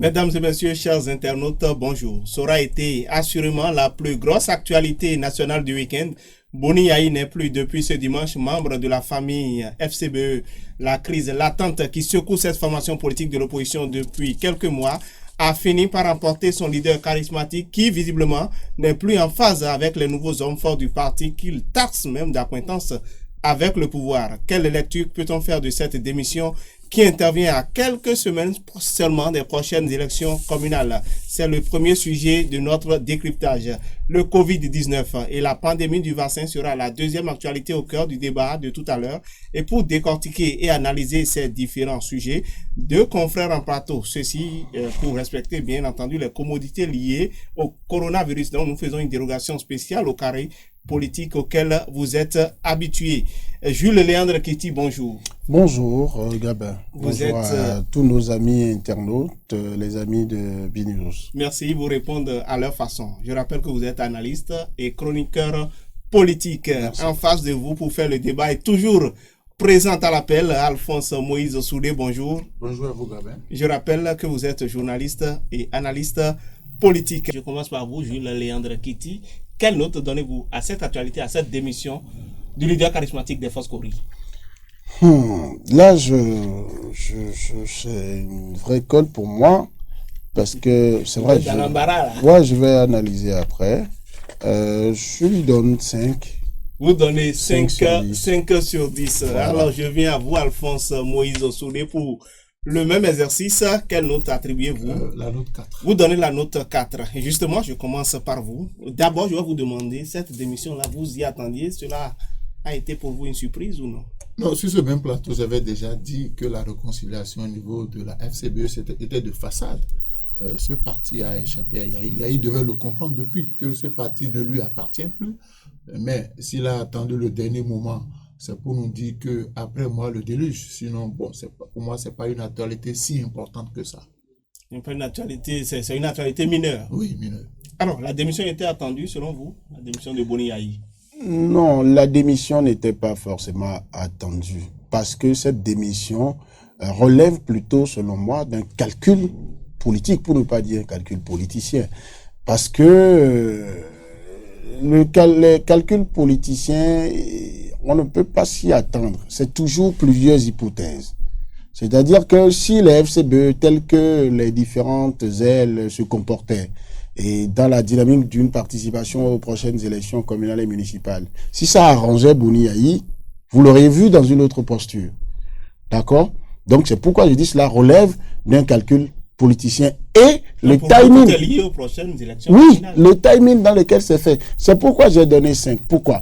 Mesdames et messieurs, chers internautes, bonjour. Ça aura été assurément la plus grosse actualité nationale du week-end. Boni Yayi n'est plus depuis ce dimanche membre de la famille FCBE. La crise latente qui secoue cette formation politique de l'opposition depuis quelques mois a fini par emporter son leader charismatique qui, visiblement, n'est plus en phase avec les nouveaux hommes forts du parti qu'il taxe même d'acquaintance avec le pouvoir. Quelle lecture peut-on faire de cette démission qui intervient à quelques semaines seulement des prochaines élections communales? C'est le premier sujet de notre décryptage. Le Covid-19 et la pandémie du vaccin sera la deuxième actualité au cœur du débat de tout à l'heure. Et pour décortiquer et analyser ces différents sujets, deux confrères en plateau. Ceci pour respecter bien entendu les commodités liées au coronavirus. Donc nous faisons une dérogation spéciale au carré politique auquel vous êtes habitués. Jules Léandre Kitty, bonjour. Bonjour Gabin. Bonjour à tous nos amis internautes, les amis de BNews. Merci, ils vous répondent à leur façon. Je rappelle que vous êtes analyste et chroniqueur politique. Merci. En face de vous pour faire le débat est toujours présent à l'appel Alphonse Moïse Soudé, bonjour. Bonjour à vous Gabin. Je rappelle que vous êtes journaliste et analyste politique. Je commence par vous, Jules Léandre Kitty. Quelle note donnez-vous à cette actualité, à cette démission du leader charismatique des forces Cori? Là, c'est une vraie colle pour moi, parce que c'est vrai. Dans l'embarras, là. Ouais, je vais analyser après. Je lui donne 5. Vous donnez 5 sur 10. Voilà. Alors, je viens à vous, Alphonse Moïse Soudé, pour le même exercice. Quelle note attribuez-vous? La note 4. Vous donnez la note 4. Et justement, je commence par vous. D'abord, je vais vous demander, cette démission-là, vous y attendiez? Cela a été pour vous une surprise ou non? Non, sur ce même plateau, j'avais déjà dit que la réconciliation au niveau de la FCBE était de façade. Ce parti a échappé à Yahi. Yahi devait le comprendre depuis que ce parti ne lui appartient plus. Mais s'il a attendu le dernier moment, c'est pour nous dire qu'après moi, le déluge. Sinon, bon, pour moi, ce n'est pas une actualité si importante que ça. Une actualité, c'est une actualité mineure. Oui, mineure. Alors, la démission était attendue, selon vous, la démission de Boni Yahi? Non, la démission n'était pas forcément attendue. Parce que cette démission relève plutôt, selon moi, d'un calcul politique, pour ne pas dire un calcul politicien. Parce que les calculs politiciens, on ne peut pas s'y attendre. C'est toujours plusieurs hypothèses. C'est-à-dire que si les FCBE, telles que les différentes ailes se comportaient, et dans la dynamique d'une participation aux prochaines élections communales et municipales, si ça arrangeait Boni Yahi, vous l'auriez vu dans une autre posture. D'accord? Donc c'est pourquoi je dis cela relève d'un calcul politicien et le timing. Tout est lié aux prochaines élections. Oui, finales. le timing dans lequel c'est fait. C'est pourquoi j'ai donné 5. Pourquoi?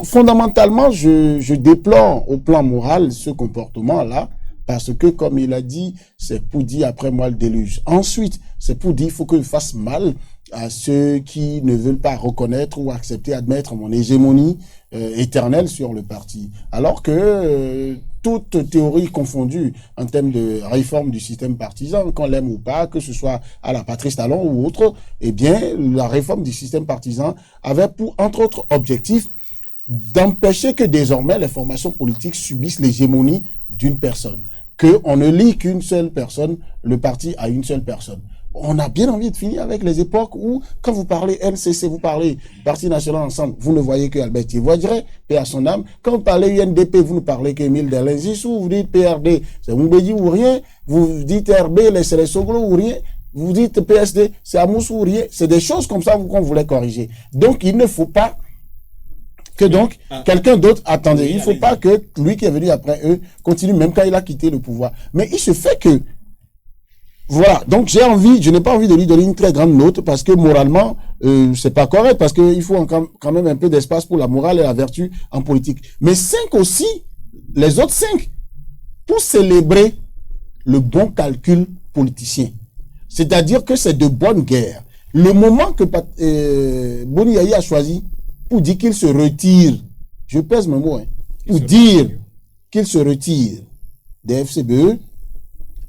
Fondamentalement, je déplore au plan moral ce comportement-là, parce que, comme il a dit, c'est pour dire après moi le déluge. Ensuite, c'est pour dire qu'il faut que je fasse mal à ceux qui ne veulent pas reconnaître ou accepter, admettre mon hégémonie éternelle sur le parti. Alors que toute théorie confondue en termes de réforme du système partisan, qu'on l'aime ou pas, que ce soit à la Patrice Talon ou autre, eh bien, la réforme du système partisan avait pour, entre autres objectifs, d'empêcher que désormais les formations politiques subissent l'hégémonie d'une personne. Qu'on ne lie qu'une seule personne, le parti à une seule personne. On a bien envie de finir avec les époques où, quand vous parlez NCC, vous parlez Parti National Ensemble, vous ne voyez que Albert Thivoidjere, paix à son âme. Quand vous parlez UNDP, vous ne parlez qu'Émile Delenzissou, vous dites PRD, c'est Mbedi ou rien. Vous dites RB, c'est les Soglo ou rien. Vous dites PSD, c'est Amoussou ou rien. C'est des choses comme ça qu'on voulait corriger. Donc, il ne faut pas que donc quelqu'un d'autre, attendez, il ne faut pas que lui qui est venu après eux continue même quand il a quitté le pouvoir. Mais il se fait que, voilà, donc je n'ai pas envie de lui donner une très grande note parce que moralement, c'est pas correct parce qu'il faut quand même un peu d'espace pour la morale et la vertu en politique. Mais 5 aussi, les autres 5, pour célébrer le bon calcul politicien. C'est-à-dire que c'est de bonne guerre. Le moment que Boni Yahi a choisi pour dire qu'il se retire, je pèse mes mots, pour dire qu'il se retire des FCBE,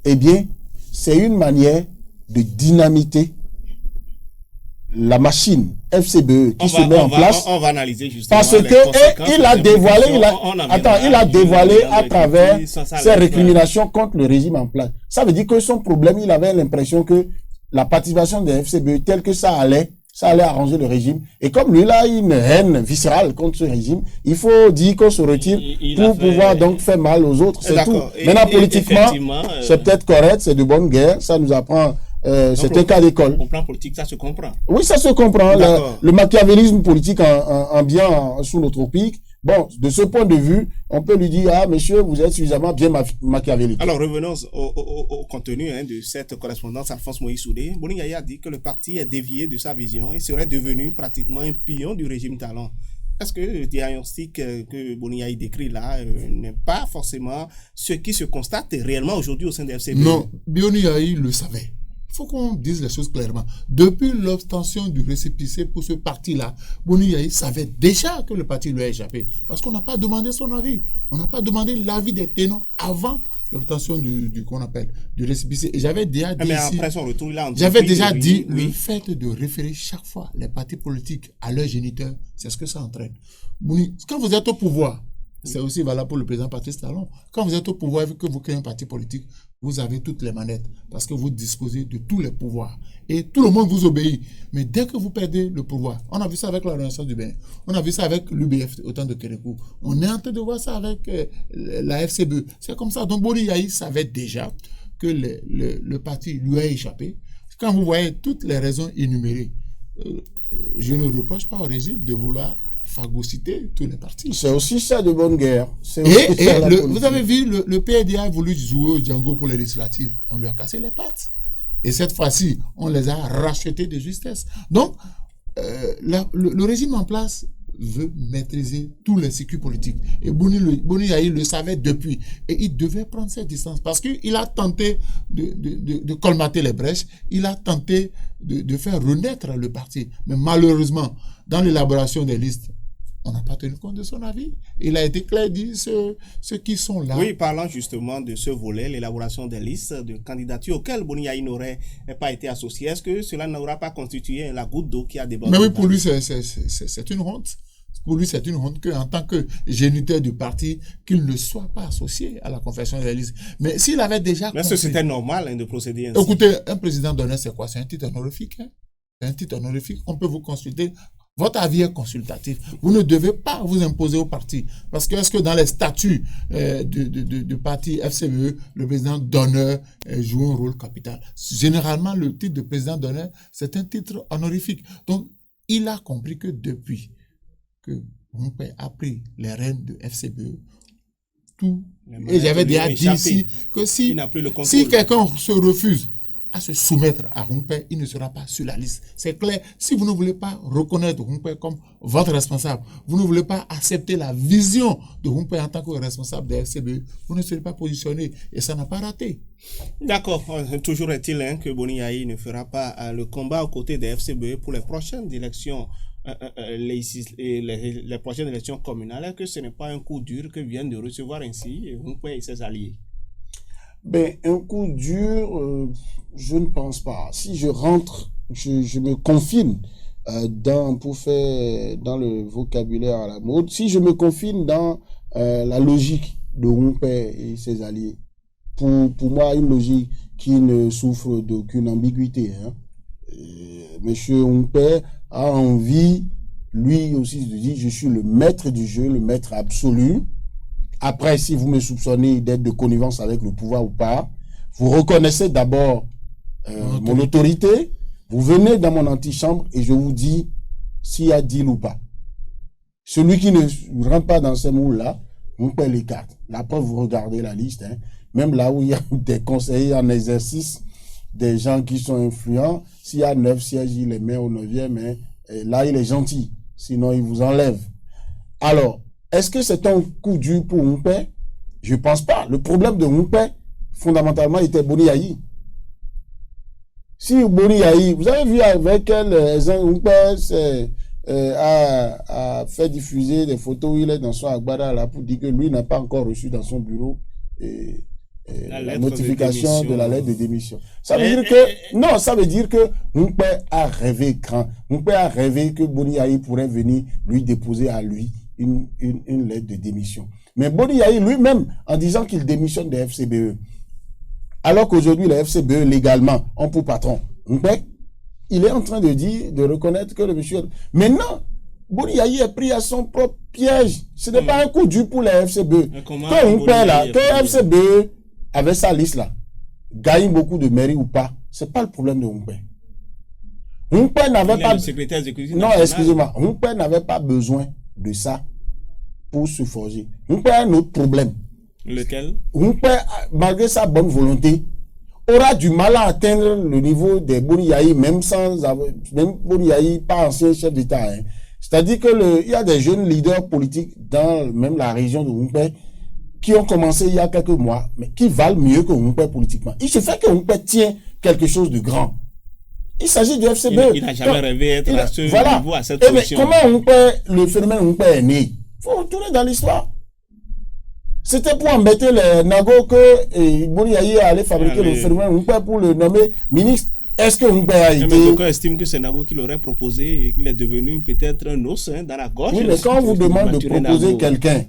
eh bien, c'est une manière de dynamiter la machine FCBE qui se met en place. On va analyser justement parce que il a dévoilé, il a dévoilé à travers ses récriminations contre le régime en place. Ça veut dire que son problème, il avait l'impression que la participation des FCBE telle que ça allait arranger le régime. Et comme lui, il a une haine viscérale contre ce régime, il faut dire qu'on se retire pour pouvoir donc faire mal aux autres. C'est tout. Maintenant, politiquement, c'est peut-être correct, c'est de bonne guerre, ça nous apprend. C'est un cas d'école. Au plan politique, ça se comprend. Oui, ça se comprend. Le machiavélisme politique en bien sous le tropique. Bon, de ce point de vue, on peut lui dire, ah, monsieur, vous êtes suffisamment bien machiavélique. Alors, revenons au contenu de cette correspondance. Alphonse Moïse Soudé. Boni Yayi a dit que le parti est dévié de sa vision et serait devenu pratiquement un pion du régime Talon. Est-ce que le diagnostic que Boni Yayi décrit là n'est pas forcément ce qui se constate réellement aujourd'hui au sein de FCB? Non, Boni Yayi le savait. Il faut qu'on dise les choses clairement. Depuis l'obtention du récépissé pour ce parti-là, Boni Yayi savait déjà que le parti lui a échappé. Parce qu'on n'a pas demandé son avis. On n'a pas demandé l'avis des ténors avant l'obtention du récépissé. Et j'avais déjà dit après son retour, le fait de référer chaque fois les partis politiques à leurs géniteurs, c'est ce que ça entraîne. Quand vous êtes au pouvoir, c'est aussi valable pour le président Patrice Talon. Quand vous êtes au pouvoir et que vous créez un parti politique, vous avez toutes les manettes parce que vous disposez de tous les pouvoirs. Et tout le monde vous obéit. Mais dès que vous perdez le pouvoir, on a vu ça avec la Renaissance du Bénin, on a vu ça avec l'UBF au temps de Kérékou, on est en train de voir ça avec la FCBE. C'est comme ça. Donc Boni Yayi savait déjà que le parti lui a échappé. Quand vous voyez toutes les raisons énumérées, je ne reproche pas au régime de vouloir phagocyter tous les partis. C'est aussi ça de bonne guerre. Vous avez vu, le PDA a voulu jouer au Django pour les législatives. On lui a cassé les pattes. Et cette fois-ci, on les a rachetés de justesse. Donc, le régime en place veut maîtriser tous les circuits politiques. Et Boni Yayi le savait depuis. Et il devait prendre ses distances parce qu'il a tenté de colmater les brèches. Il a tenté de faire renaître le parti. Mais malheureusement, dans l'élaboration des listes, on n'a pas tenu compte de son avis. Il a été clair, dit ceux qui sont là. Oui, parlant justement de ce volet, l'élaboration des listes de candidatures auxquelles Boni Yayi n'aurait pas été associé, est-ce que cela n'aura pas constitué la goutte d'eau qui a débordé? Mais oui, pour lui, c'est une honte. Pour lui, c'est une honte qu'en tant que géniteur du parti, qu'il ne soit pas associé à la conférence des listes. Mais s'il avait déjà... Mais c'était normal de procéder ainsi. Écoutez, un président d'honneur, c'est quoi? C'est un titre honorifique. C'est un titre honorifique. On peut vous consulter. Votre avis est consultatif. Vous ne devez pas vous imposer au parti. Parce que est-ce que dans les statuts du parti FCBE, le président d'honneur joue un rôle capital? Généralement, le titre de président d'honneur, c'est un titre honorifique. Donc, il a compris que depuis que mon père a pris les rênes de FCBE, tout. Et j'avais déjà dit ici que si quelqu'un se refuse à se soumettre à Rumper, il ne sera pas sur la liste. C'est clair. Si vous ne voulez pas reconnaître Rumper comme votre responsable, vous ne voulez pas accepter la vision de Rumper en tant que responsable de FCBE, vous ne serez pas positionné. Et ça n'a pas raté. D'accord. Toujours est-il que Boni Yayi ne fera pas le combat aux côtés des FCBE pour les prochaines élections. Les prochaines élections communales, que ce n'est pas un coup dur que viennent de recevoir ainsi Rumper et ses alliés? Ben, un coup dur, je ne pense pas. Si je rentre, je me confine pour faire dans le vocabulaire à la mode, si je me confine dans la logique de Rumper et ses alliés, pour moi, une logique qui ne souffre d'aucune ambiguïté. Monsieur Rumper a envie, lui aussi, de dire, je suis le maître du jeu, le maître absolu. Après, si vous me soupçonnez d'être de connivence avec le pouvoir ou pas, vous reconnaissez d'abord mon autorité, vous venez dans mon antichambre et je vous dis s'il y a deal ou pas. Celui qui ne rentre pas dans ces moules-là, on paie les cartes. La preuve, vous regardez la liste, même là où il y a des conseillers en exercice, des gens qui sont influents, s'il y a 9 sièges, il les met au 9e, mais là, il est gentil. Sinon, il vous enlève. Alors, est-ce que c'est un coup dur pour Rumper? Je ne pense pas. Le problème de Rumper, fondamentalement, était Boni Yayi. Si Boni Yayi, vous avez vu avec quel Rumper a fait diffuser des photos où il est dans son agbada là pour dire que lui n'a pas encore reçu dans son bureau la notification de la lettre de démission. Ça veut dire que, non, ça veut dire que Moumpé a rêvé grand. Moumpé a rêvé que Boni Yayi pourrait venir lui déposer à lui une lettre de démission. Mais Boni Yayi lui-même, en disant qu'il démissionne des FCBE, alors qu'aujourd'hui, les FCBE, légalement, ont pour patron Moumpé, il est en train de dire, de reconnaître que le monsieur... Maintenant, Boni Yayi est pris à son propre piège. Ce n'est pas un coup dur pour les FCBE. Que Moumpé là, que FCBE avec sa liste là, gagne beaucoup de mairies ou pas, c'est pas le problème de Moumpé. Moumpé n'avait pas... le secrétaire exécutif non, excusez-moi. Moumpé n'avait pas besoin de ça pour se forger. Moumpé a un autre problème. Lequel? Moumpé, malgré sa bonne volonté, aura du mal à atteindre le niveau des Boni Yayi, même sans avoir... Même Boni Yayi, pas ancien chef d'État. Hein. C'est-à-dire que il y a des jeunes leaders politiques dans même la région de Moumpé qui ont commencé il y a quelques mois, mais qui valent mieux que Moumpé politiquement. Il se fait que Moumpé tient quelque chose de grand. Il s'agit du FCB. Il n'a jamais rêvé être à ce niveau, à cette position. Mais comment Moumpé, le phénomène Moumpé est né? Il faut retourner dans l'histoire. C'était pour embêter les Nago que Boni Yayi allait fabriquer le phénomène Moumpé pour le nommer ministre. Est-ce que Moumpé a été... Mais d'aucuns estiment que c'est Nago qui l'aurait proposé et qu'il est devenu peut-être un os dans la gorge. Oui, mais quand on vous demande de proposer quelqu'un,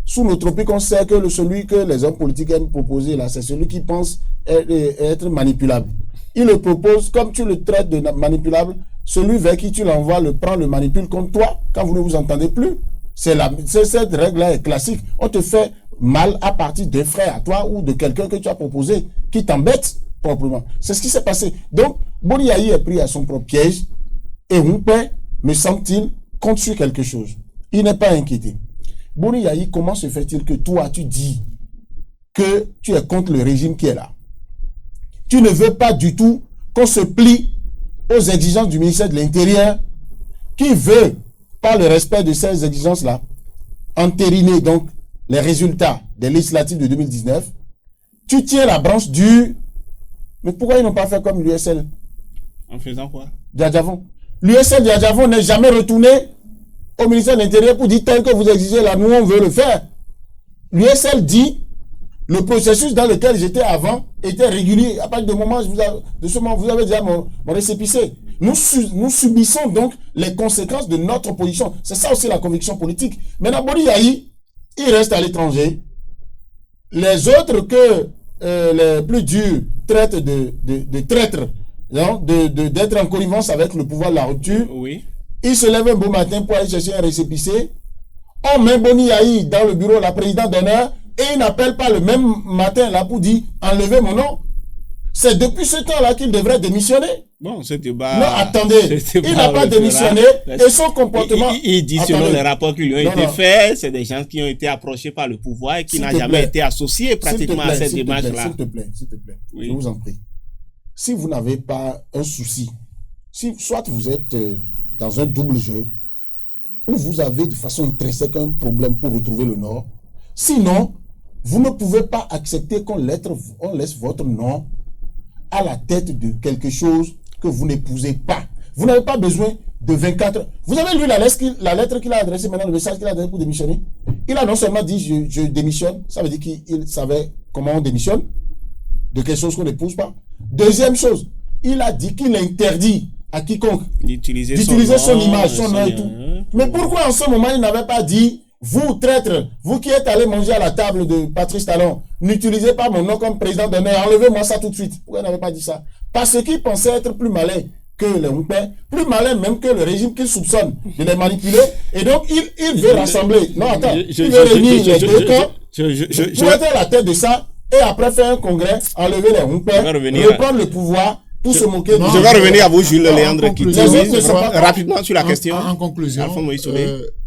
sous nos tropiques, on sait que celui que les hommes politiques aiment proposer, là, c'est celui qui pense être manipulable. Il le propose, comme tu le traites de manipulable, celui vers qui tu l'envoies le prend, le manipule contre toi, quand vous ne vous entendez plus. Cette règle-là est classique. On te fait mal à partir d'un frère à toi ou de quelqu'un que tu as proposé, qui t'embête proprement. C'est ce qui s'est passé. Donc, Boni Yayi est pris à son propre piège, et Moumpé, me semble-t-il, compte sur quelque chose. Il n'est pas inquiété. Boni Yayi, comment se fait-il que toi, tu dis que tu es contre le régime qui est là? Tu ne veux pas du tout qu'on se plie aux exigences du ministère de l'Intérieur, qui veut, par le respect de ces exigences-là, entériner donc les résultats des législatives de 2019. Tu tiens la branche du... Mais pourquoi ils n'ont pas fait comme l'USL? En faisant quoi? Diadjavon. L'USL Diadjavon n'est jamais retourné au ministère de l'Intérieur pour dire tel que vous exigez là, nous on veut le faire. L'USL dit le processus dans lequel j'étais avant était régulier. À partir de ce moment, vous avez déjà mon récépissé. Nous subissons donc les conséquences de notre position. C'est ça aussi la conviction politique. Maintenant, Boni Yayi, il reste à l'étranger. Les autres que les plus durs traitent de traîtres, d'être en connivence avec le pouvoir de la rupture. Oui. Il se lève un beau matin pour aller chercher un récépissé. On met Boni Yayi dans le bureau, la présidente d'honneur, et il n'appelle pas le même matin là pour dire enlevez mon nom. C'est depuis ce temps-là qu'il devrait démissionner. Bon, ce débat... Non, attendez. Il n'a pas démissionné et son comportement... Il dit selon les rapports qui lui ont été faits, c'est des gens qui ont été approchés par le pouvoir et qui n'ont jamais été associés pratiquement à cette démarche-là. S'il te plaît, oui. Je vous en prie. Si vous n'avez pas un souci, soit vous êtes dans un double jeu, ou vous avez de façon intrinsèque un problème pour retrouver le Nord, sinon, vous ne pouvez pas accepter qu'on laisse votre nom à la tête de quelque chose que vous n'épousez pas. Vous n'avez pas besoin de 24 heures. Vous avez lu la lettre qu'il a adressée maintenant, le message qu'il a adressé pour démissionner. Il a non seulement dit je démissionne, ça veut dire qu'il savait comment on démissionne, de quelque chose qu'on n'épouse pas. Deuxième chose, il a dit qu'il interdit à quiconque d'utiliser son image, son nom et tout. Mais pourquoi en ce moment il n'avait pas dit vous, traître, vous qui êtes allé manger à la table de Patrice Talon, n'utilisez pas mon nom comme président d'honneur, enlevez-moi ça tout de suite. Pourquoi il n'avait pas dit ça? Parce qu'il pensait être plus malin que les Moumpé, plus malin même que le régime qu'il soupçonne de les manipuler. Et donc, il veut rassembler. Non, attends. Il veut réunir les deux camps pour être à la tête de ça et après faire un congrès, enlever les Moumpé, reprendre le pouvoir. Je vais revenir à vous, Jules Léandre, qui dit rapidement sur la question. En conclusion,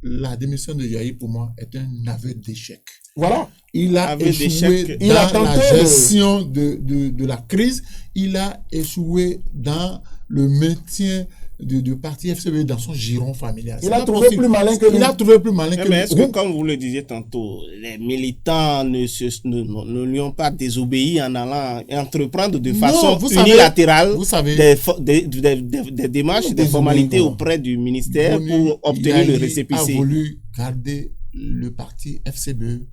la démission de Yayi, pour moi, est un aveu d'échec. Voilà. Il a échoué dans la gestion de la crise. Il a échoué dans le maintien du parti FCB dans son giron familial. Il a trouvé plus malin que lui. Il a trouvé plus malin que lui. Mais est-ce que, comme vous le disiez tantôt, les militants ne lui ont pas désobéi en allant entreprendre de façon unilatérale des démarches, des formalités auprès du ministère pour obtenir le récépissé? Il a voulu garder le parti FCB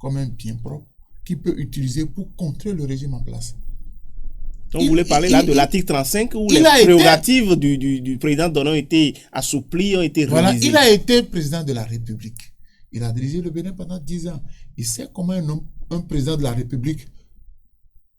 comme un bien propre qu'il peut utiliser pour contrer le régime en place. Donc, vous voulez parler là de l'article 35 où les prérogatives du président Donon ont été assouplies, ont été révisées. Voilà, il a été président de la République. Il a dirigé le Bénin pendant 10 ans. Il sait comment un président de la République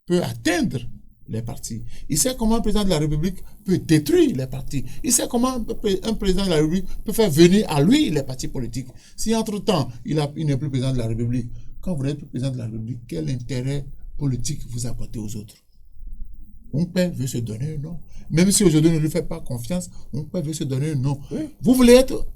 peut atteindre les partis. Il sait comment un président de la République peut détruire les partis. Il sait comment un président de la République peut faire venir à lui les partis politiques. Si entre-temps, il n'est plus président de la République, quand vous n'êtes plus président de la République, quel intérêt politique vous apportez aux autres? Humpé veut se donner un nom. Même si aujourd'hui on ne lui fait pas confiance, Humpé veut se donner un nom. Oui. Vous voulez être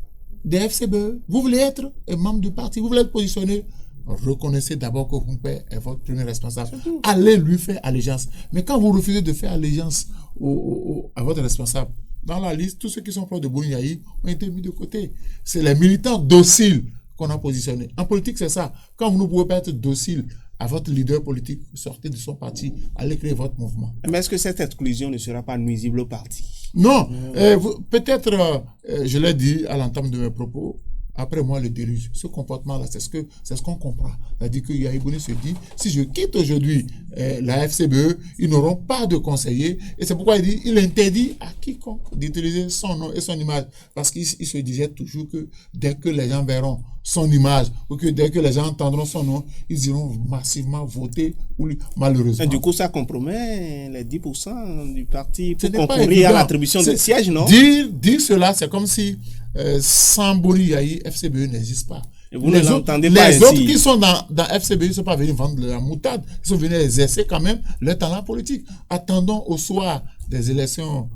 des FCBE, vous voulez être un membre du parti, vous voulez être positionné. Reconnaissez d'abord que Humpé est votre premier responsable. Allez lui faire allégeance. Mais quand vous refusez de faire allégeance à votre responsable, dans la liste, tous ceux qui sont proches de Boni Yayi ont été mis de côté. C'est les militants dociles qu'on a positionnés. En politique, c'est ça. Quand vous ne pouvez pas être docile à votre leader politique, sortez de son parti, allez créer votre mouvement. Mais est-ce que cette exclusion ne sera pas nuisible au parti? Non. Peut-être, je l'ai dit à l'entame de mes propos, après moi le déluge. Ce comportement-là, c'est ce qu'on comprend. C'est-à-dire que Yayi Boni se dit, si je quitte aujourd'hui la FCBE, ils n'auront pas de conseiller. Et c'est pourquoi il dit, il interdit à quiconque d'utiliser son nom et son image. Parce qu'il se disait toujours que dès que les gens verront son image, ou que dès que les gens entendront son nom, ils iront massivement voter pour lui, malheureusement. Et du coup, ça compromet les 10% du parti pour concourir à l'attribution de sièges, non? Dire cela, c'est comme si sans Boni Yayi, FCBE n'existe pas. Et vous ne l'entendez pas ainsi. Les autres qui sont dans FCBE ne sont pas venus vendre de la moutarde, ils sont venus exercer quand même leur talent politique. Attendons au soir des élections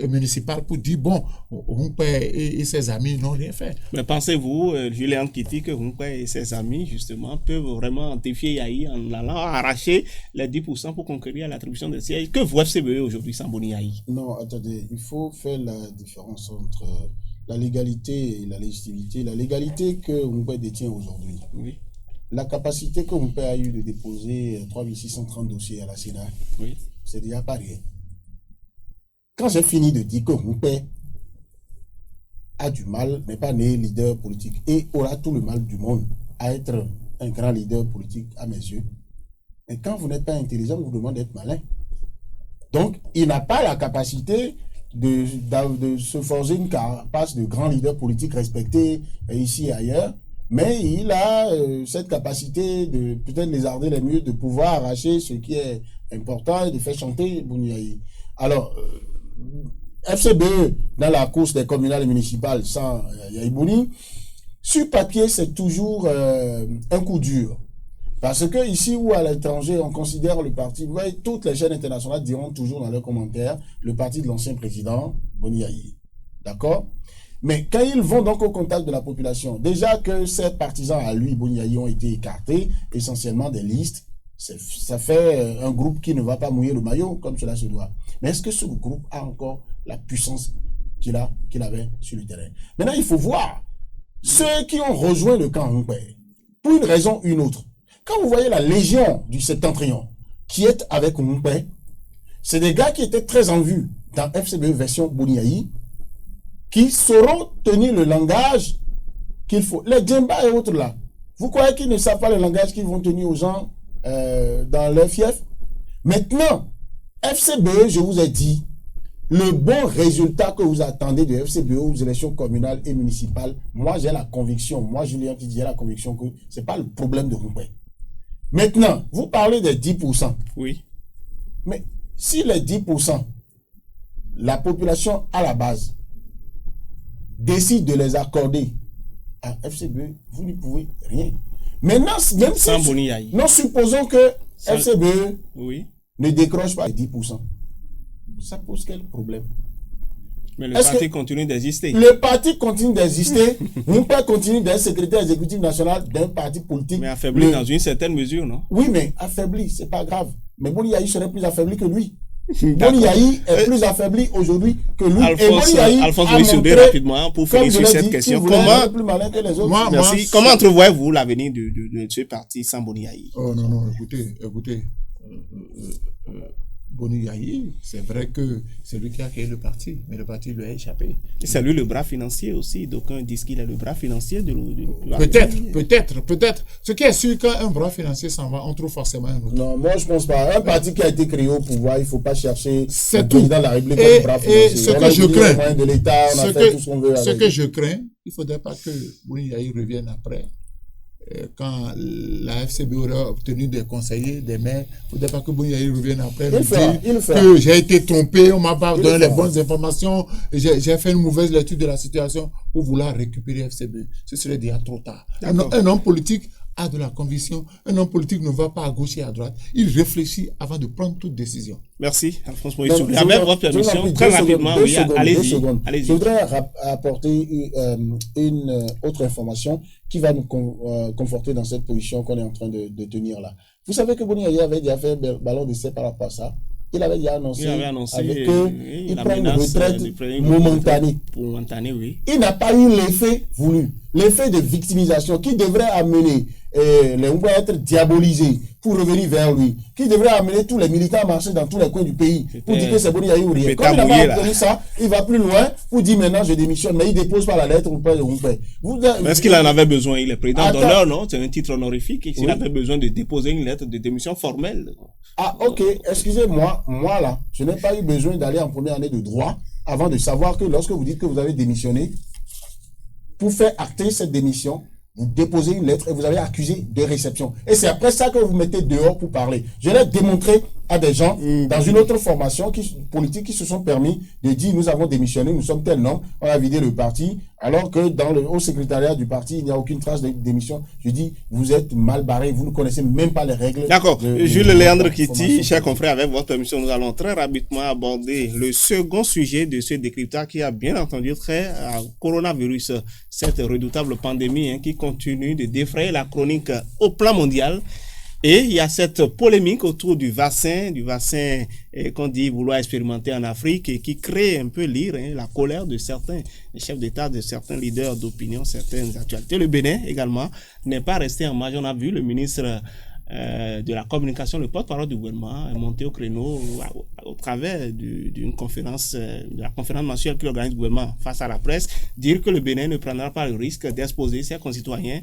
municipales pour dire, bon, Humpé et ses amis n'ont rien fait. Mais pensez-vous, Julien Kiti, que Humpé et ses amis, justement, peuvent vraiment défier Yayi en allant arracher les 10% pour conquérir l'attribution des sièges? Que vous FCBE aujourd'hui sans Boni Yayi? Non, attendez, il faut faire la différence entre la légalité et la légitimité. La légalité que Humpé détient aujourd'hui, oui. La capacité que Humpé a eu de déposer 3630 dossiers à la Sénat, oui. C'est déjà pas rien. Quand j'ai fini de dire que Humpé a du mal, n'est pas né leader politique et aura tout le mal du monde à être un grand leader politique à mes yeux, mais quand vous n'êtes pas intelligent, on vous demande d'être malin. Donc, il n'a pas la capacité de se forger une carapace de grand leader politique respecté ici et ailleurs, mais il a cette capacité de peut-être lézarder les murs, de pouvoir arracher ce qui est important et de faire chanter Boni Yayi. Alors, FCBE dans la course des communales et municipales sans Yayi Boni, sur papier, c'est toujours un coup dur. Parce que ici ou à l'étranger, on considère le parti, vous voyez, toutes les chaînes internationales diront toujours dans leurs commentaires le parti de l'ancien président Boni Yayi. D'accord? Mais quand ils vont donc au contact de la population, déjà que ces partisans à lui, Boni Yayi, ont été écartés essentiellement des listes, ça fait un groupe qui ne va pas mouiller le maillot comme cela se doit. Mais est-ce que ce groupe a encore la puissance qu'il avait sur le terrain? Maintenant, il faut voir ceux qui ont rejoint le camp Humpé, pour une raison ou une autre. Quand vous voyez la Légion du Septentrion qui est avec Humpé, c'est des gars qui étaient très en vue dans FCBE version Boni Yayi, qui sauront tenir le langage qu'il faut. Les Djemba et autres là, vous croyez qu'ils ne savent pas le langage qu'ils vont tenir aux gens dans leur fief? Maintenant, FCBE, je vous ai dit, le bon résultat que vous attendez de FCBE aux élections communales et municipales, moi j'ai la conviction, moi Julien qui j'ai la conviction que ce n'est pas le problème de Humpé. Maintenant, vous parlez des 10%. Oui. Mais si les 10%, la population à la base décide de les accorder à FCBE, vous n'y pouvez rien. Maintenant, même sans si, Boni Yayi. non, supposons que FCBE oui. ne décroche pas les 10%. Ça pose quel problème? Mais le parti continue d'exister. Le parti continue d'exister. Humpé continue d'être secrétaire exécutif national d'un parti politique. Mais affaibli dans une certaine mesure, non? Oui, mais affaibli, c'est pas grave. Mais Boni Yayi serait plus affaibli que lui. Boni Yayi est plus affaibli aujourd'hui que lui. Alphonse, vous soudez rapidement pour finir sur cette question. Comment entrevoyez-vous l'avenir de ce parti sans Boni Yayi? Oh non, écoutez. Boni Yayi, c'est vrai que c'est lui qui a créé le parti, mais le parti lui a échappé. Et c'est lui le bras financier aussi. D'aucuns disent qu'il est le bras financier de Peut-être. Ce qui est sûr, quand un bras financier s'en va, on trouve forcément un autre. Non, moi je pense pas. Un parti qui a été créé au pouvoir, il ne faut pas chercher C'est le tout. président de la République Et comme bras financier. ce On que a je utilisé crains, les moyens de l'État, on a fait tout ce qu'on veut ce avec. que je crains, il ne faudrait pas que Boni Yayi revienne après. Quand la FCB aura obtenu des conseillers, des maires, il ne faudrait pas que Boni Yayi revienne après me dire que j'ai été trompé, on m'a pas donné les bonnes informations, j'ai fait une mauvaise lecture de la situation pour vouloir récupérer FCB. Ce serait déjà trop tard. Un homme politique a de la conviction. Un homme politique ne va pas à gauche et à droite. Il réfléchit avant de prendre toute décision. Merci, Alphonse Moïse. Avec votre permission, très rapidement, oui, allez-y. Je voudrais apporter une autre information qui va nous conforter dans cette position qu'on est en train de tenir là. Vous savez que Boni Yayi avait déjà fait ballon d'essai par rapport à ça. Il avait déjà annoncé, qu'il prend une retraite momentanée. Oui. Il n'a pas eu l'effet voulu, l'effet de victimisation qui devrait amener les Ouïghours à être diabolisés pour revenir vers lui, qui devrait amener tous les militants à marcher dans tous les coins du pays pour dire que c'est Boni Yayi ou rien. Comme il n'a pas obtenu ça, il va plus loin pour dire maintenant je démissionne, mais il dépose pas la lettre au père de Ouïghour. Est-ce qu'il en avait besoin? Il est président d'honneur, non? C'est un titre honorifique. S'il avait besoin de déposer une lettre de démission formelle. Ah, ok, excusez-moi, moi là, je n'ai pas eu besoin d'aller en première année de droit avant de savoir que lorsque vous dites que vous avez démissionné, pour faire acter cette démission, vous déposez une lettre et vous avez accusé de réception. Et c'est après ça que vous mettez dehors pour parler. Je l'ai démontré à des gens dans une autre formation politique qui se sont permis de dire nous avons démissionné, nous sommes tel nom, on a vidé le parti, alors que dans le haut secrétariat du parti, il n'y a aucune trace de démission. Je dis, vous êtes mal barré, vous ne connaissez même pas les règles. D'accord. Jules Léandre Kitty, chers confrères, avec votre permission, nous allons très rapidement aborder le second sujet de ce décryptage qui a bien entendu trait au coronavirus, cette redoutable pandémie qui continue de défrayer la chronique au plan mondial. Et il y a cette polémique autour du vaccin qu'on dit vouloir expérimenter en Afrique et qui crée un peu l'ire, la colère de certains chefs d'État, de certains leaders d'opinion, certaines actualités. Le Bénin également n'est pas resté en marge. On a vu le ministre de la communication, le porte-parole du gouvernement, monter au créneau au travers d'une conférence, de la conférence mensuelle qui organise le gouvernement face à la presse, dire que le Bénin ne prendra pas le risque d'exposer ses concitoyens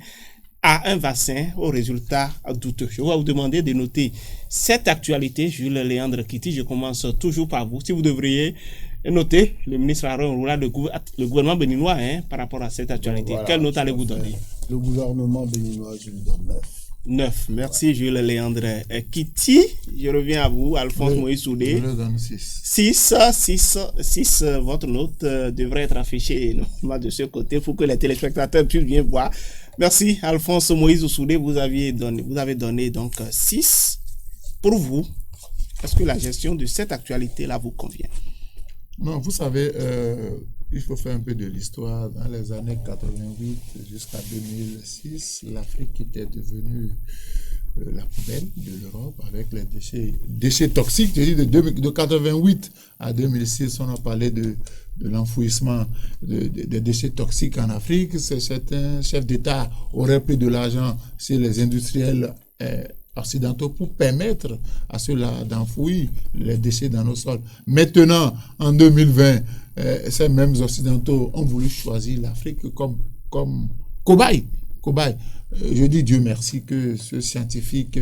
à un vaccin aux résultats douteux. Je vais vous demander de noter cette actualité. Jules Léandre Kitty, je commence toujours par vous. Si vous devriez noter le ministre Aaron Roula, le gouvernement béninois, par rapport à cette actualité, voilà, quelle note allez-vous donner? Le gouvernement béninois, je lui donne 9. 9. Merci Jules Léandre Kitty. Je reviens à vous, Alphonse Moïse Soudé. Je le donne 6. 6. Votre note devrait être affichée de ce côté pour que les téléspectateurs puissent bien voir. Merci Alphonse Moïse Soudé. Vous avez donné donc 6. Pour vous, est-ce que la gestion de cette actualité-là vous convient? Non, vous savez, il faut faire un peu de l'histoire. Dans les années 88 jusqu'à 2006, l'Afrique était devenue la poubelle de l'Europe avec les déchets toxiques. Je dis de 88 à 2006, on a parlé de l'enfouissement des déchets toxiques en Afrique. Certains chefs d'État auraient pris de l'argent chez les industriels occidentaux pour permettre à ceux-là d'enfouir les déchets dans nos sols. Maintenant, en 2020, ces mêmes occidentaux ont voulu choisir l'Afrique comme cobaye. Je dis Dieu merci que ce scientifique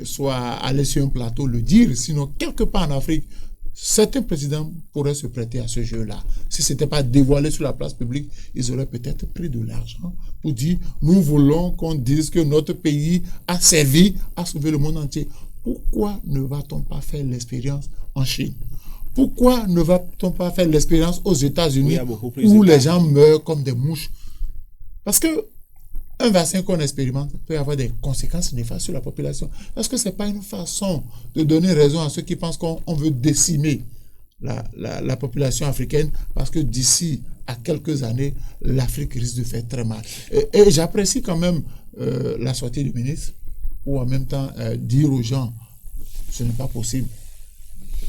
soit allé sur un plateau le dire, sinon quelque part en Afrique, certains présidents pourraient se prêter à ce jeu-là. Si ce n'était pas dévoilé sur la place publique, ils auraient peut-être pris de l'argent pour dire nous voulons qu'on dise que notre pays a servi à sauver le monde entier. Pourquoi ne va-t-on pas faire l'expérience en Chine? Pourquoi ne va-t-on pas faire l'expérience aux États-Unis où les gens meurent comme des mouches? Parce que un vaccin qu'on expérimente peut avoir des conséquences néfastes sur la population. Est-ce que ce n'est pas une façon de donner raison à ceux qui pensent qu'on veut décimer la population africaine? Parce que d'ici à quelques années, l'Afrique risque de faire très mal. Et j'apprécie quand même la sortie du ministre, ou en même temps dire aux gens, ce n'est pas possible.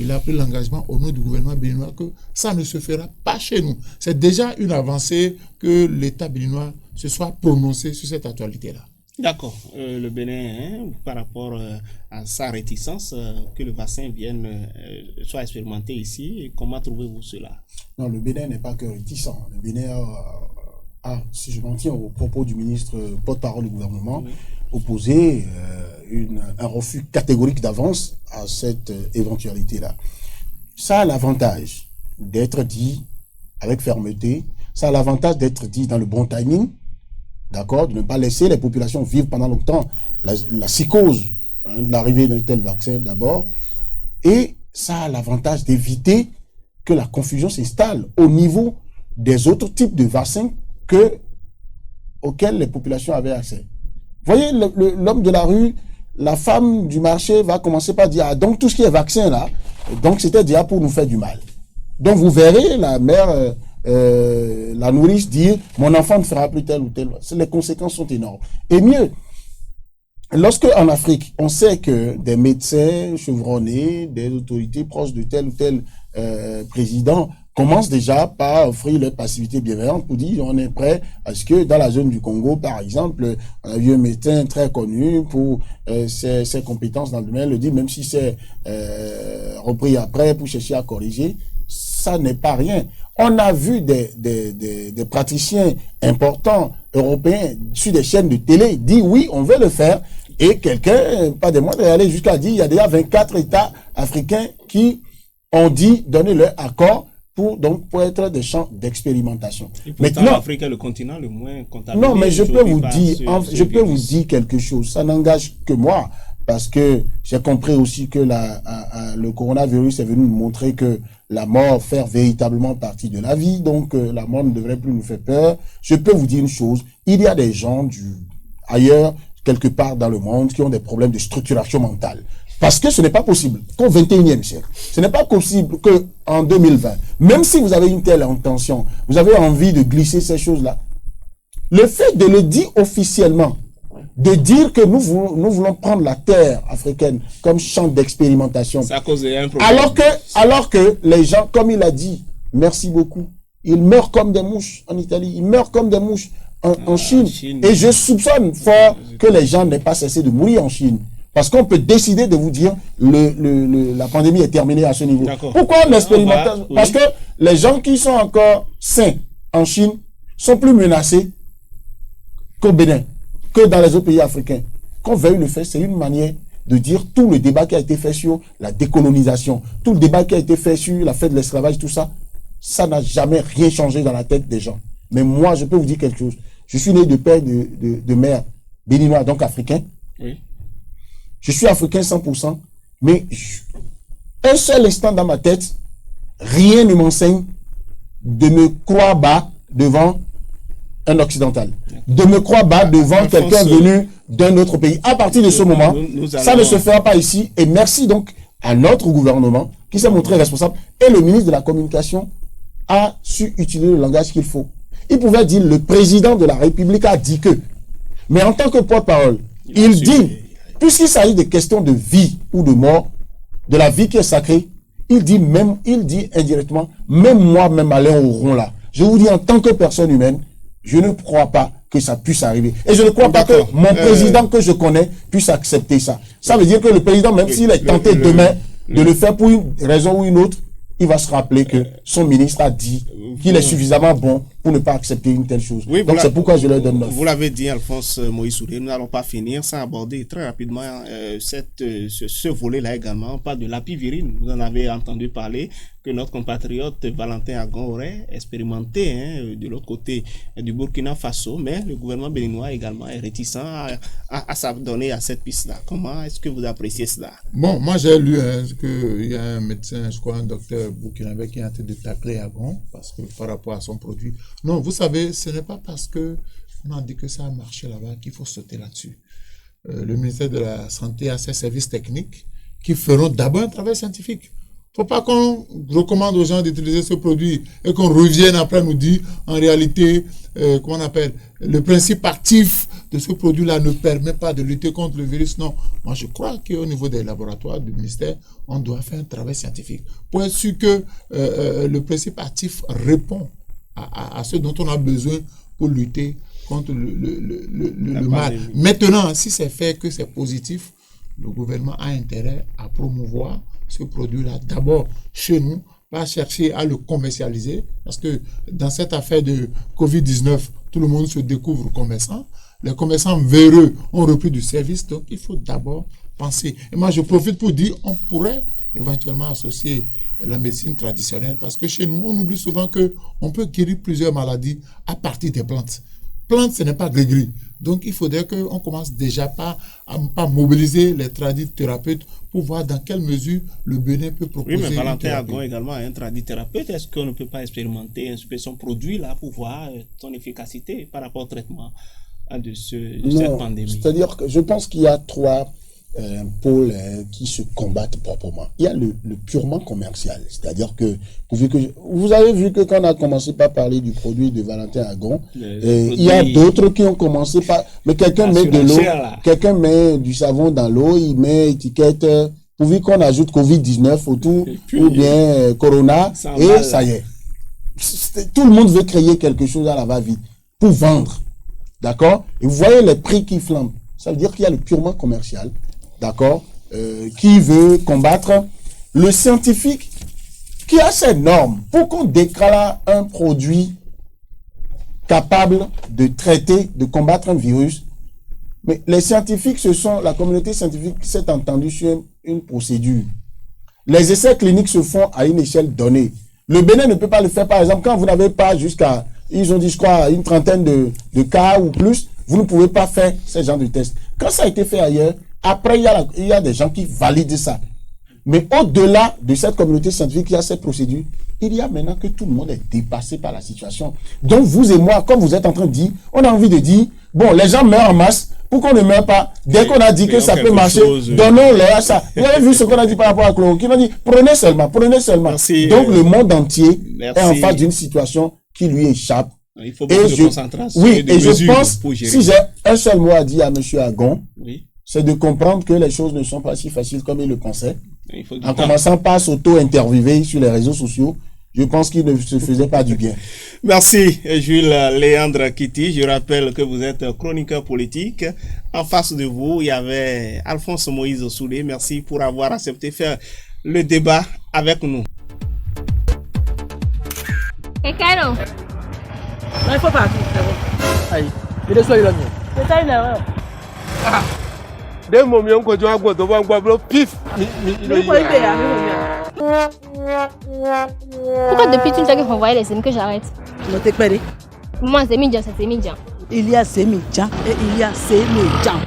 Il a pris l'engagement au nom du gouvernement béninois que ça ne se fera pas chez nous. C'est déjà une avancée que l'État béninois se soit prononcé sur cette actualité-là. D'accord. Le Bénin, hein, par rapport à sa réticence, que le vaccin vienne soit expérimenté ici, comment trouvez-vous cela? Non, le Bénin n'est pas que réticent. Le Bénin si je m'en tiens au propos du ministre porte-parole du gouvernement, oui, opposé un refus catégorique d'avance à cette éventualité-là. Ça a l'avantage d'être dit avec fermeté, ça a l'avantage d'être dit dans le bon timing, d'accord, de ne pas laisser les populations vivre pendant longtemps la psychose de l'arrivée d'un tel vaccin d'abord, et ça a l'avantage d'éviter que la confusion s'installe au niveau des autres types de vaccins auxquels les populations avaient accès. Vous voyez, l'homme de la rue, la femme du marché va commencer par dire, ah, donc tout ce qui est vaccin là, donc c'était déjà pour nous faire du mal. Donc vous verrez la mère, la nourrice dire, mon enfant ne fera plus tel ou tel. Les conséquences sont énormes. Et mieux, lorsque en Afrique, on sait que des médecins chevronnés, des autorités proches de tel ou tel président commencent déjà par offrir leur passivité bienveillante pour dire on est prêt à ce que dans la zone du Congo, par exemple, on a vu un médecin très connu pour ses compétences dans le domaine, le dit, même si c'est repris après pour chercher à corriger, ça n'est pas rien. On a vu des praticiens importants européens sur des chaînes de télé dire oui, on veut le faire. Et quelqu'un, pas des moindres, est allé jusqu'à dire il y a déjà 24 États africains qui ont dit donner leur accord pour être des champs d'expérimentation. Maintenant, l'Afrique est le continent le moins contaminé. Non, mais je peux vous dire quelque chose. Ça n'engage que moi. Parce que j'ai compris aussi que le coronavirus est venu nous montrer que la mort fait véritablement partie de la vie. Donc, la mort ne devrait plus nous faire peur. Je peux vous dire une chose. Il y a des gens ailleurs, quelque part dans le monde, qui ont des problèmes de structuration mentale. Parce que ce n'est pas possible qu'au XXIe siècle, ce n'est pas possible qu'en 2020, même si vous avez une telle intention, vous avez envie de glisser ces choses-là, le fait de le dire officiellement, de dire que nous voulons prendre la terre africaine comme champ d'expérimentation, ça cause un problème. Alors que les gens, comme il a dit, merci beaucoup, ils meurent comme des mouches en Italie, ils meurent comme des mouches en Chine. Et je soupçonne fort que les gens n'aient pas cessé de mourir en Chine. Parce qu'on peut décider de vous dire la pandémie est terminée à ce niveau. Pourquoi on expérimente? Parce que les gens qui sont encore sains en Chine sont plus menacés qu'au Bénin, que dans les autres pays africains. Qu'on veuille le faire, c'est une manière de dire tout le débat qui a été fait sur la décolonisation, tout le débat qui a été fait sur la fête de l'esclavage, tout ça, ça n'a jamais rien changé dans la tête des gens. Mais moi, je peux vous dire quelque chose. Je suis né de père de mère béninois, donc africain. Oui. Je suis africain 100%, mais un seul instant dans ma tête, rien ne m'enseigne de me croire bas devant un occidental, de me croire bas devant quelqu'un venu d'un autre pays. À partir de ce moment, ça ne se fera pas ici. Et merci donc à notre gouvernement qui s'est montré responsable. Et le ministre de la Communication a su utiliser le langage qu'il faut. Il pouvait dire le président de la République a dit que. Mais en tant que porte-parole, il dit, puisqu'il s'agit de questions de vie ou de mort, de la vie qui est sacrée, il dit indirectement, même moi, même Alain Auron là, je vous dis en tant que personne humaine, je ne crois pas que ça puisse arriver. Et je ne crois pas que mon président que je connais puisse accepter ça. Ça veut dire que le président, même s'il est tenté demain de le faire pour une raison ou une autre, il va se rappeler que son ministre a dit qu'il est suffisamment bon pour ne pas accepter une telle chose. Oui, donc c'est pourquoi je leur donne 9. Vous l'avez dit, Alphonse Moïse Souré, nous n'allons pas finir sans aborder très rapidement ce volet-là également. On parle de l'apivirine. Vous en avez entendu parler, que notre compatriote Valentin Agon aurait expérimenté de l'autre côté du Burkina Faso, mais le gouvernement béninois également est réticent à s'adonner à cette piste-là. Comment est-ce que vous appréciez cela? Bon, moi j'ai lu qu'il y a un médecin, je crois un docteur burkinabé qui est en train de tacler Agon parce que par rapport à son produit. Non, vous savez, ce n'est pas parce que on a dit que ça a marché là-bas qu'il faut sauter là-dessus. Le ministère de la Santé a ses services techniques qui feront d'abord un travail scientifique. Il ne faut pas qu'on recommande aux gens d'utiliser ce produit et qu'on revienne après nous dire, en réalité, comment on appelle, le principe actif de ce produit-là ne permet pas de lutter contre le virus. Non, moi je crois qu'au niveau des laboratoires du ministère, on doit faire un travail scientifique pour être sûr que le principe actif répond à ce dont on a besoin pour lutter contre le mal. Maintenant, si c'est fait que c'est positif, le gouvernement a intérêt à promouvoir ce produit-là d'abord chez nous, pas chercher à le commercialiser, parce que dans cette affaire de Covid-19, tout le monde se découvre commerçant. Les commerçants véreux ont repris du service, donc il faut d'abord penser. Et moi, je profite pour dire, on pourrait éventuellement associer la médecine traditionnelle, parce que chez nous, on oublie souvent qu'on peut guérir plusieurs maladies à partir des plantes. Plantes, ce n'est pas gris-gris. Donc, il faudrait qu'on commence déjà à mobiliser les thérapeutes pour voir dans quelle mesure le Bénin peut proposer. Oui, mais Valentin Agon également un thérapeute. Est-ce qu'on ne peut pas expérimenter un peu son produit là pour voir son efficacité par rapport au traitement de cette pandémie? C'est-à-dire que je pense qu'il y a trois pôles qui se combattent proprement. Il y a le purement commercial, c'est-à-dire que vous avez vu que quand on a commencé par parler du produit de Valentin Agon, il y a d'autres qui ont commencé par... Mais quelqu'un met de l'eau, quelqu'un met du savon dans l'eau, il met étiquette, pourvu qu'on ajoute Covid-19 autour, ou bien Corona, et ça y est. Tout le monde veut créer quelque chose à la va-vite pour vendre. D'accord? Et vous voyez les prix qui flambent. Ça veut dire qu'il y a le purement commercial, d'accord, qui veut combattre le scientifique qui a ses normes pour qu'on déclare un produit capable de traiter, de combattre un virus. Mais les scientifiques, la communauté scientifique s'est entendue sur une procédure. Les essais cliniques se font à une échelle donnée. Le Bénin ne peut pas le faire, par exemple, quand vous n'avez pas jusqu'à, ils ont dit, je crois, une trentaine de cas ou plus, vous ne pouvez pas faire ce genre de tests. Quand ça a été fait ailleurs, après, il y a des gens qui valident ça. Mais au-delà de cette communauté scientifique, il y a cette procédure. Il y a maintenant que tout le monde est dépassé par la situation. Donc, vous et moi, comme vous êtes en train de dire, on a envie de dire, bon, les gens meurent en masse, pour qu'on ne meure pas. Dès qu'on a dit que ça peut marcher, donnons-leur à ça. Vous avez vu ce qu'on a dit par rapport à chloroquine? On a dit, prenez seulement, prenez seulement. Merci, donc, le monde entier est en face d'une situation qui lui échappe. Il faut beaucoup de concentration. Oui, et je pense, si j'ai un seul mot à dire à M. Agon, c'est de comprendre que les choses ne sont pas si faciles comme il le pensait. En commençant par s'auto-interviewer sur les réseaux sociaux, je pense qu'il ne se faisait pas du bien. Merci, Jules Léandre Kitty. Je rappelle que vous êtes chroniqueur politique. En face de vous, il y avait Alphonse Moïse Soulé. Merci pour avoir accepté de faire le débat avec nous. Caro. Non, il faut partir, c'est bon. Aïe, il est soigné là. C'est ça une erreur. Ah. Dès mon mieux, on a un pif. Pourquoi depuis tout le temps que vous envoyez les scènes que j'arrête? Je t'ai payé. Moi, c'est Midjan, c'est Midjan. Il y a Semidjan et il y a Semidjan.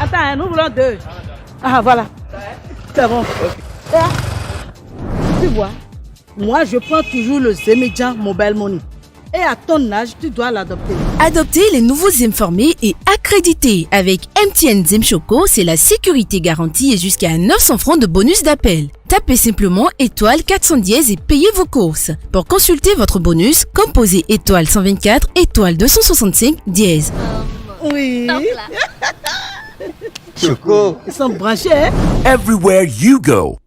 Attends, nous voulons deux. Ah, voilà. C'est bon. Tu vois, moi, je prends toujours le Semidjan Mobile Money. Et à ton âge, tu dois l'adopter. Adoptez les nouveaux informés et accrédités. Avec MTN Zim Choco, c'est la sécurité garantie et jusqu'à 900 francs de bonus d'appel. Tapez simplement étoile 410 et payez vos courses. Pour consulter votre bonus, composez étoile 124, étoile 265, dièse. Oui. Top là. Choco. Ils sont branchés, hein? Everywhere you go.